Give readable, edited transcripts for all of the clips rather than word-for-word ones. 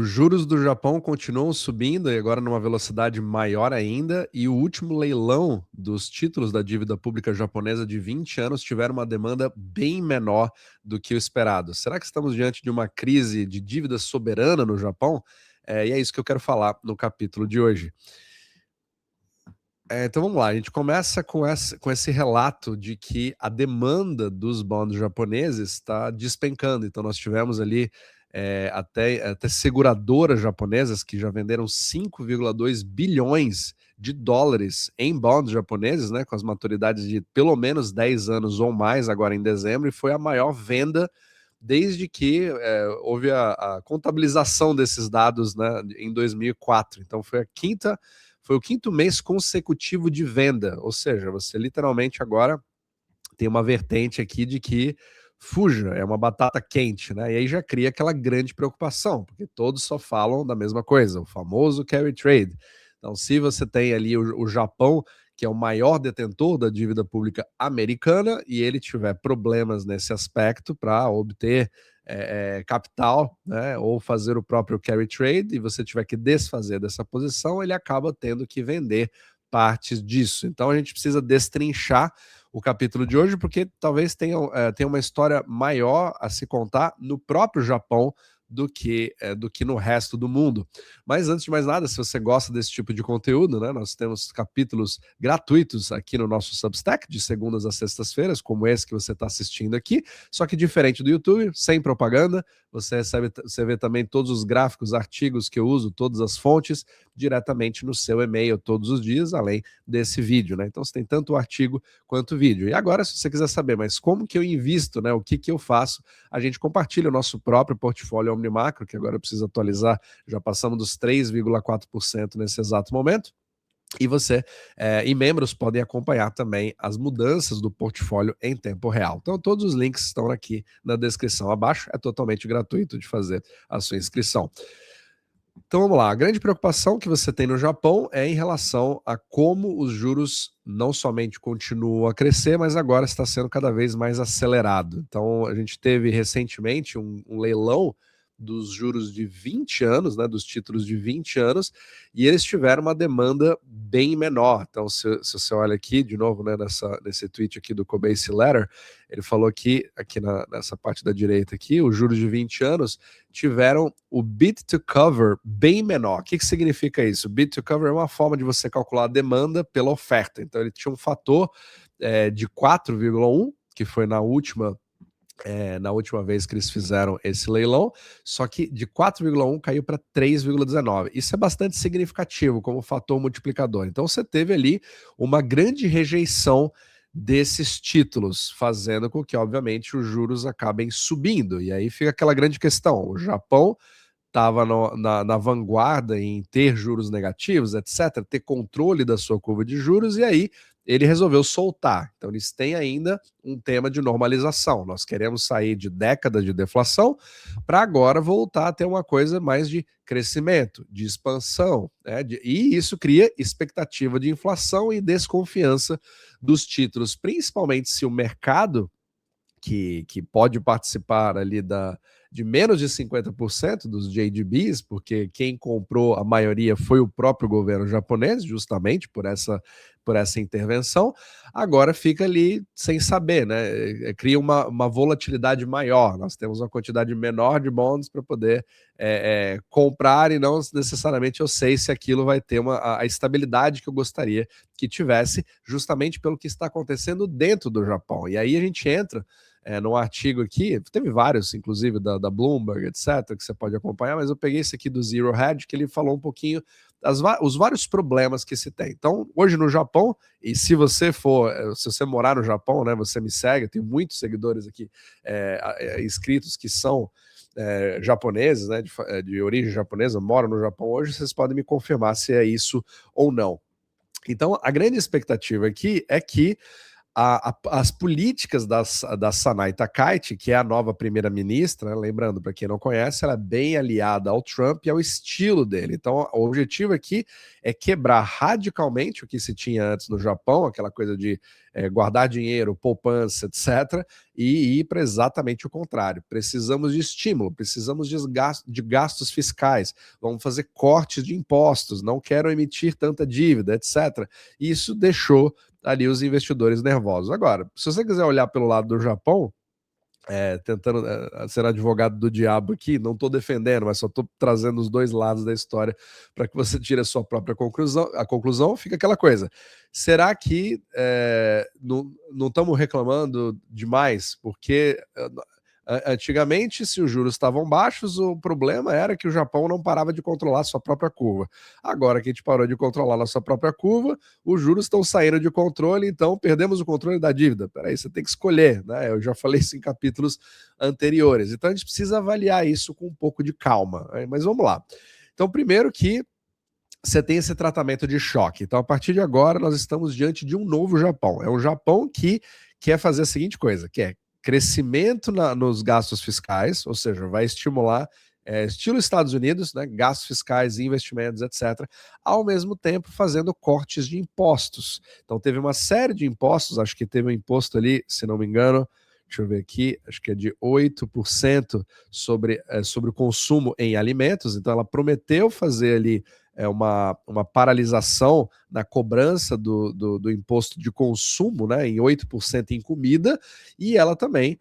Os juros do Japão continuam subindo e agora numa velocidade maior ainda, e o último leilão dos títulos da dívida pública japonesa de 20 anos tiveram uma demanda bem menor do que o esperado. Será que estamos diante de uma crise de dívida soberana no Japão? E é isso que eu quero falar no capítulo de hoje. Então vamos lá, a gente começa com esse relato de que a demanda dos bonds japoneses está despencando. Então nós tivemos ali até seguradoras japonesas que já venderam 5,2 bilhões de dólares em bonds japoneses, né, com as maturidades de pelo menos 10 anos ou mais agora em dezembro, e foi a maior venda desde que houve a contabilização desses dados, né, em 2004. Então foi o quinto mês consecutivo de venda, ou seja, você literalmente agora tem uma vertente aqui de que fuja, é uma batata quente, né? E aí já cria aquela grande preocupação, porque todos só falam da mesma coisa, o famoso carry trade. Então, se você tem ali o Japão, que é o maior detentor da dívida pública americana, e ele tiver problemas nesse aspecto para obter capital, né, ou fazer o próprio carry trade, e você tiver que desfazer dessa posição, ele acaba tendo que vender partes disso. Então a gente precisa destrinchar o capítulo de hoje, porque talvez tenha uma história maior a se contar no próprio Japão do que no resto do mundo. Mas antes de mais nada, se você gosta desse tipo de conteúdo, né, nós temos capítulos gratuitos aqui no nosso Substack, de segundas a sextas-feiras, como esse que você está assistindo aqui, só que diferente do YouTube, sem propaganda. Você vê também todos os gráficos, artigos que eu uso, todas as fontes, diretamente no seu e-mail todos os dias, além desse vídeo, né? Então você tem tanto o artigo quanto o vídeo. E agora, se você quiser saber, mas como que eu invisto, né? O que eu faço? A gente compartilha o nosso próprio portfólio Omnimacro, que agora eu preciso atualizar, já passamos dos 3,4% nesse exato momento. E você e membros podem acompanhar também as mudanças do portfólio em tempo real. Então, todos os links estão aqui na descrição abaixo. É totalmente gratuito de fazer a sua inscrição. Então vamos lá, a grande preocupação que você tem no Japão é em relação a como os juros não somente continuam a crescer, mas agora está sendo cada vez mais acelerado. Então a gente teve recentemente um leilão dos juros de 20 anos, né, dos títulos de 20 anos, e eles tiveram uma demanda bem menor. Então se você olha aqui, de novo, né, nesse tweet aqui do Kobeissi Letter, ele falou aqui nessa parte da direita aqui, os juros de 20 anos tiveram o bid to cover bem menor. O que significa isso? O bid to cover é uma forma de você calcular a demanda pela oferta. Então ele tinha um fator de 4,1, que foi na última vez que eles fizeram esse leilão, só que de 4,1 caiu para 3,19. Isso é bastante significativo como fator multiplicador. Então você teve ali uma grande rejeição desses títulos, fazendo com que, obviamente, os juros acabem subindo. E aí fica aquela grande questão: o Japão estava na vanguarda em ter juros negativos, etc., ter controle da sua curva de juros, e aí ele resolveu soltar. Então eles têm ainda um tema de normalização. Nós queremos sair de décadas de deflação para agora voltar a ter uma coisa mais de crescimento, de expansão, né? E isso cria expectativa de inflação e desconfiança dos títulos, principalmente se o mercado que pode participar ali de menos de 50% dos JGBs, porque quem comprou a maioria foi o próprio governo japonês, justamente por essa intervenção, agora fica ali sem saber, né? Cria uma volatilidade maior. Nós temos uma quantidade menor de bonds para poder comprar, e não necessariamente eu sei se aquilo vai ter a estabilidade que eu gostaria que tivesse, justamente pelo que está acontecendo dentro do Japão. E aí a gente entra num artigo aqui, teve vários, inclusive da Bloomberg, etc., que você pode acompanhar, mas eu peguei esse aqui do Zero Hedge, que ele falou um pouquinho os vários problemas que se tem. Então, hoje no Japão, e se você morar no Japão, né, você me segue, eu tenho muitos seguidores aqui inscritos que são japoneses, né, de origem japonesa, moram no Japão hoje, vocês podem me confirmar se é isso ou não. Então, a grande expectativa aqui é que as políticas da Sanai Takaichi, que é a nova primeira-ministra, né, lembrando, para quem não conhece, ela é bem aliada ao Trump e ao estilo dele. Então, o objetivo aqui é quebrar radicalmente o que se tinha antes no Japão, aquela coisa de guardar dinheiro, poupança, etc., e ir para exatamente o contrário. Precisamos de estímulo, precisamos de gastos fiscais, vamos fazer cortes de impostos, não quero emitir tanta dívida, etc. E isso deixou ali os investidores nervosos. Agora, se você quiser olhar pelo lado do Japão, tentando ser advogado do diabo aqui, não estou defendendo, mas só estou trazendo os dois lados da história para que você tire a sua própria conclusão. A conclusão fica aquela coisa: será que não estamos reclamando demais? Porque antigamente, se os juros estavam baixos, o problema era que o Japão não parava de controlar a sua própria curva. Agora que a gente parou de controlar a nossa própria curva, os juros estão saindo de controle, então perdemos o controle da dívida. Peraí, você tem que escolher, né? Eu já falei isso em capítulos anteriores. Então a gente precisa avaliar isso com um pouco de calma, né? Mas vamos lá. Então, primeiro que você tem esse tratamento de choque. Então, a partir de agora, nós estamos diante de um novo Japão. É um Japão que quer fazer a seguinte coisa, que é crescimento nos gastos fiscais, ou seja, vai estimular, estilo Estados Unidos, né, gastos fiscais, investimentos, etc., ao mesmo tempo fazendo cortes de impostos. Então, teve uma série de impostos, acho que teve um imposto ali, se não me engano, deixa eu ver aqui, acho que é de 8% sobre o consumo em alimentos. Então, ela prometeu fazer ali uma paralisação na cobrança do imposto de consumo, né, em 8% em comida, e ela também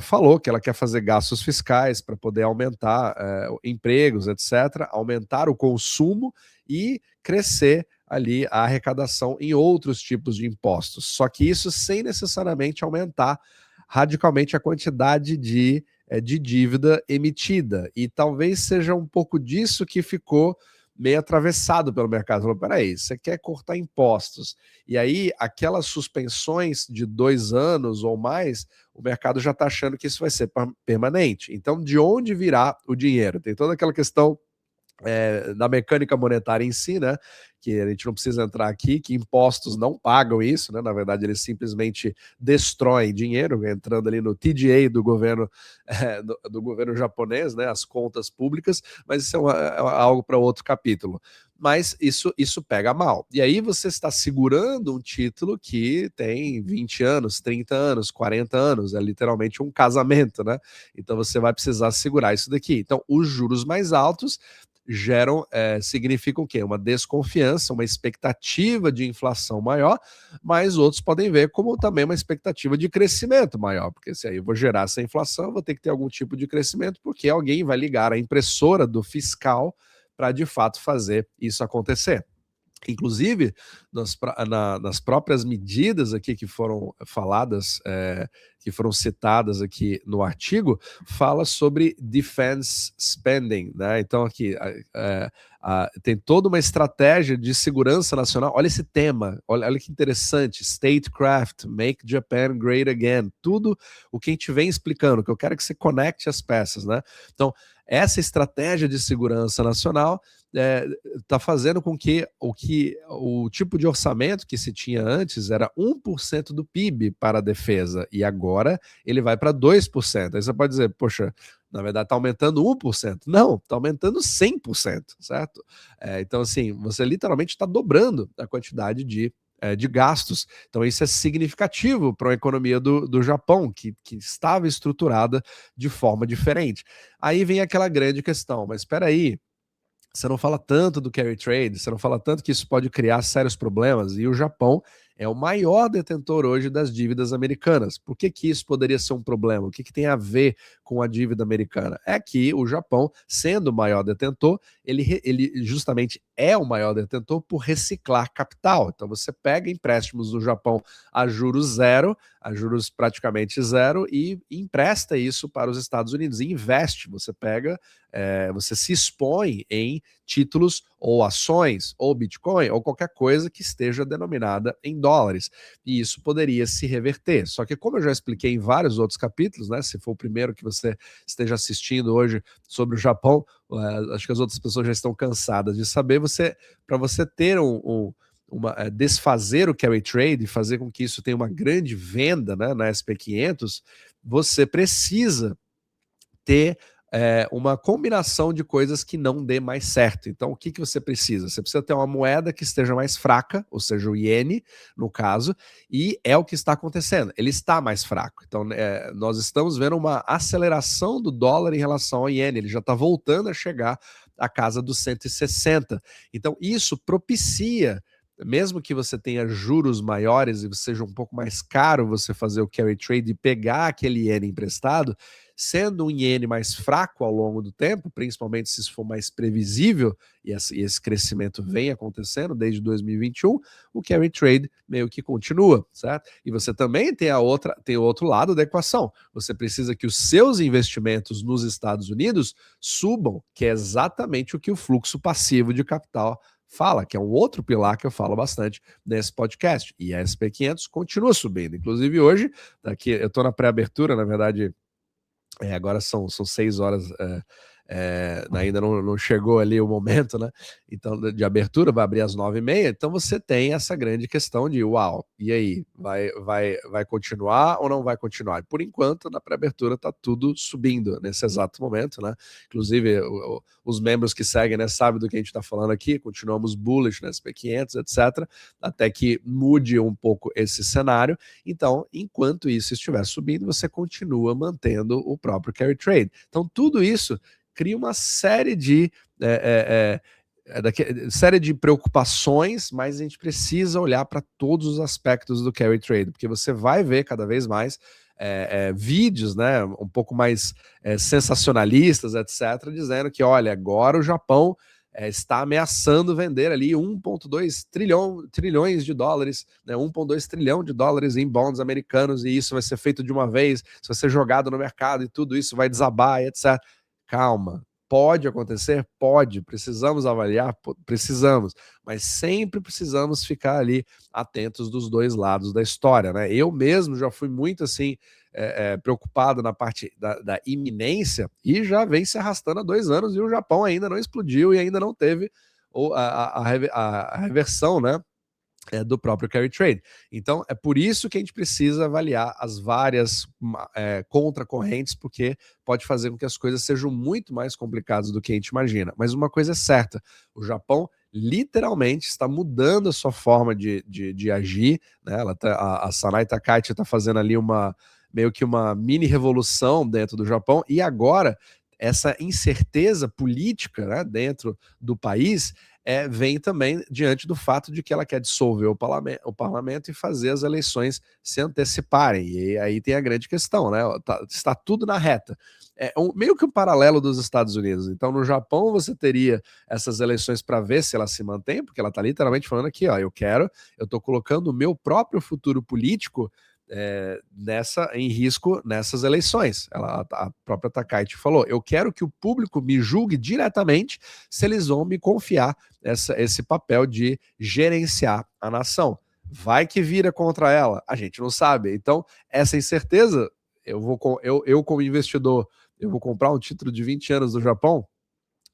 falou que ela quer fazer gastos fiscais para poder aumentar empregos, etc., aumentar o consumo e crescer ali a arrecadação em outros tipos de impostos. Só que isso sem necessariamente aumentar radicalmente a quantidade de dívida emitida. E talvez seja um pouco disso que ficou meio atravessado pelo mercado. Falou, peraí, você quer cortar impostos. E aí, aquelas suspensões de 2 anos ou mais, o mercado já está achando que isso vai ser permanente. Então, de onde virá o dinheiro? Tem toda aquela questão da mecânica monetária em si, né? Que a gente não precisa entrar aqui, que impostos não pagam isso, né? Na verdade, eles simplesmente destroem dinheiro, entrando ali no TGA do governo, do governo japonês, né? As contas públicas, mas isso é algo para outro capítulo. Mas isso pega mal. E aí você está segurando um título que tem 20 anos, 30 anos, 40 anos, é literalmente um casamento, né? Então você vai precisar segurar isso daqui. Então, os juros mais altos significam o quê? Uma desconfiança, uma expectativa de inflação maior, mas outros podem ver como também uma expectativa de crescimento maior, porque se aí eu vou gerar essa inflação, eu vou ter que ter algum tipo de crescimento, porque alguém vai ligar a impressora do fiscal para de fato fazer isso acontecer. Inclusive, nas próprias medidas aqui que foram faladas, que foram citadas aqui no artigo, fala sobre defense spending, né? Então aqui tem toda uma estratégia de segurança nacional. Olha esse tema, olha que interessante, statecraft, make Japan great again, tudo o que a gente vem explicando, que eu quero que você conecte as peças, né? Então, essa estratégia de segurança nacional está fazendo com que o tipo de orçamento que se tinha antes era 1% do PIB para a defesa, e agora ele vai para 2%. Aí você pode dizer, poxa, na verdade está aumentando 1%. Não, está aumentando 100%, certo? Então, assim, você literalmente está dobrando a quantidade de gastos. Então, isso é significativo para a economia do Japão, que estava estruturada de forma diferente. Aí vem aquela grande questão, mas espera aí, você não fala tanto do carry trade, você não fala tanto que isso pode criar sérios problemas, e o Japão é o maior detentor hoje das dívidas americanas. Por que isso poderia ser um problema? O que tem a ver com a dívida americana? É que o Japão, sendo o maior detentor, ele justamente é o maior detentor por reciclar capital. Então você pega empréstimos do Japão a juros zero, a juros praticamente zero, e empresta isso para os Estados Unidos, e investe. Você pega, você se expõe em títulos ou ações ou Bitcoin ou qualquer coisa que esteja denominada em dólares, e isso poderia se reverter. Só que, como eu já expliquei em vários outros capítulos, né, se for o primeiro que você esteja assistindo hoje sobre o Japão, acho que as outras pessoas já estão cansadas de saber, para você ter desfazer o carry trade e fazer com que isso tenha uma grande venda, né, na SP500, você precisa ter uma combinação de coisas que não dê mais certo. Então, o que você precisa? Você precisa ter uma moeda que esteja mais fraca, ou seja, o iene, no caso, e é o que está acontecendo. Ele está mais fraco. Então, nós estamos vendo uma aceleração do dólar em relação ao iene. Ele já está voltando a chegar à casa dos 160. Então, isso propicia, mesmo que você tenha juros maiores e seja um pouco mais caro você fazer o carry trade e pegar aquele iene emprestado, sendo um iene mais fraco ao longo do tempo, principalmente se isso for mais previsível, e esse crescimento vem acontecendo desde 2021, o carry trade meio que continua, certo? E você também tem o outro lado da equação. Você precisa que os seus investimentos nos Estados Unidos subam, que é exatamente o que o fluxo passivo de capital fala, que é um outro pilar que eu falo bastante nesse podcast. E a SP500 continua subindo. Inclusive hoje, eu estou na pré-abertura, na verdade, agora são 6 horas, ainda não chegou ali o momento, né? Então, de abertura, vai abrir às 9h30. Então, você tem essa grande questão de, uau, e aí? Vai continuar ou não vai continuar? E por enquanto, na pré-abertura, está tudo subindo nesse exato momento, né? Inclusive, os membros que seguem, né, sabem do que a gente está falando aqui, continuamos bullish na SP500, etc., até que mude um pouco esse cenário. Então, enquanto isso estiver subindo, você continua mantendo o próprio carry trade. Então, tudo isso cria uma série de série de preocupações, mas a gente precisa olhar para todos os aspectos do carry trade, porque você vai ver cada vez mais vídeos, né, um pouco mais sensacionalistas, etc., dizendo que, olha, agora o Japão está ameaçando vender ali 1,2 trilhões de dólares, né, 1,2 trilhão de dólares em bonds americanos, e isso vai ser feito de uma vez, isso vai ser jogado no mercado e tudo isso vai desabar, etc. Calma, pode acontecer? Pode, precisamos avaliar? Precisamos, mas sempre precisamos ficar ali atentos dos dois lados da história, né? Eu mesmo já fui muito assim, preocupado na parte da iminência e já vem se arrastando há 2 anos e o Japão ainda não explodiu e ainda não teve a reversão, né, do próprio carry trade. Então, é por isso que a gente precisa avaliar as várias contracorrentes, porque pode fazer com que as coisas sejam muito mais complicadas do que a gente imagina. Mas uma coisa é certa, o Japão literalmente está mudando a sua forma de agir, né? A Sanai Takaichi está fazendo ali meio que uma mini revolução dentro do Japão, e agora essa incerteza política, né, dentro do país vem também diante do fato de que ela quer dissolver o parlamento e fazer as eleições se anteciparem. E aí tem a grande questão, né? Está tudo na reta. Meio que um paralelo dos Estados Unidos. Então, no Japão, você teria essas eleições para ver se ela se mantém, porque ela está literalmente falando aqui, ó, eu estou colocando o meu próprio futuro político em risco nessas eleições. A própria Takaichi falou, eu quero que o público me julgue diretamente se eles vão me confiar esse papel de gerenciar a nação. Vai que vira contra ela? A gente não sabe. Então, essa incerteza, eu como investidor, eu vou comprar um título de 20 anos do Japão?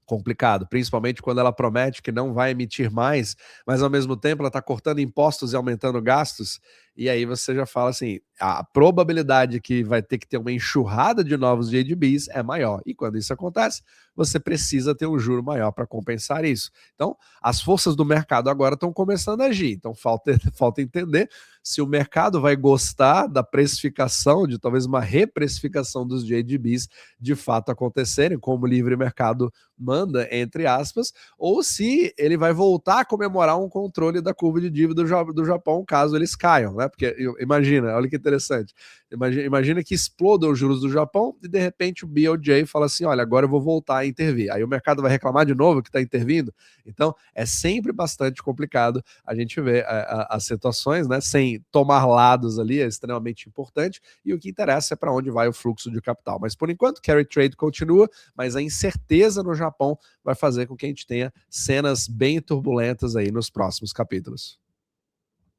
Complicado, principalmente quando ela promete que não vai emitir mais, mas ao mesmo tempo ela está cortando impostos e aumentando gastos, e aí você já fala assim, a probabilidade que vai ter que ter uma enxurrada de novos JGBs é maior, e quando isso acontece, você precisa ter um juro maior para compensar isso. Então, as forças do mercado agora estão começando a agir, então falta entender se o mercado vai gostar da precificação, de talvez uma reprecificação dos JGBs de fato acontecerem, como o livre mercado manda, entre aspas, ou se ele vai voltar a comemorar um controle da curva de dívida do Japão, caso eles caiam, né? Porque imagina, olha que interessante, imagina que explodam os juros do Japão e de repente o BOJ fala assim, olha, agora eu vou voltar a intervir. Aí o mercado vai reclamar de novo que está intervindo. Então, é sempre bastante complicado a gente ver as situações, né? Sem tomar lados ali, é extremamente importante, e o que interessa é para onde vai o fluxo de capital. Mas por enquanto, carry trade continua, mas a incerteza no Japão vai fazer com que a gente tenha cenas bem turbulentas aí nos próximos capítulos.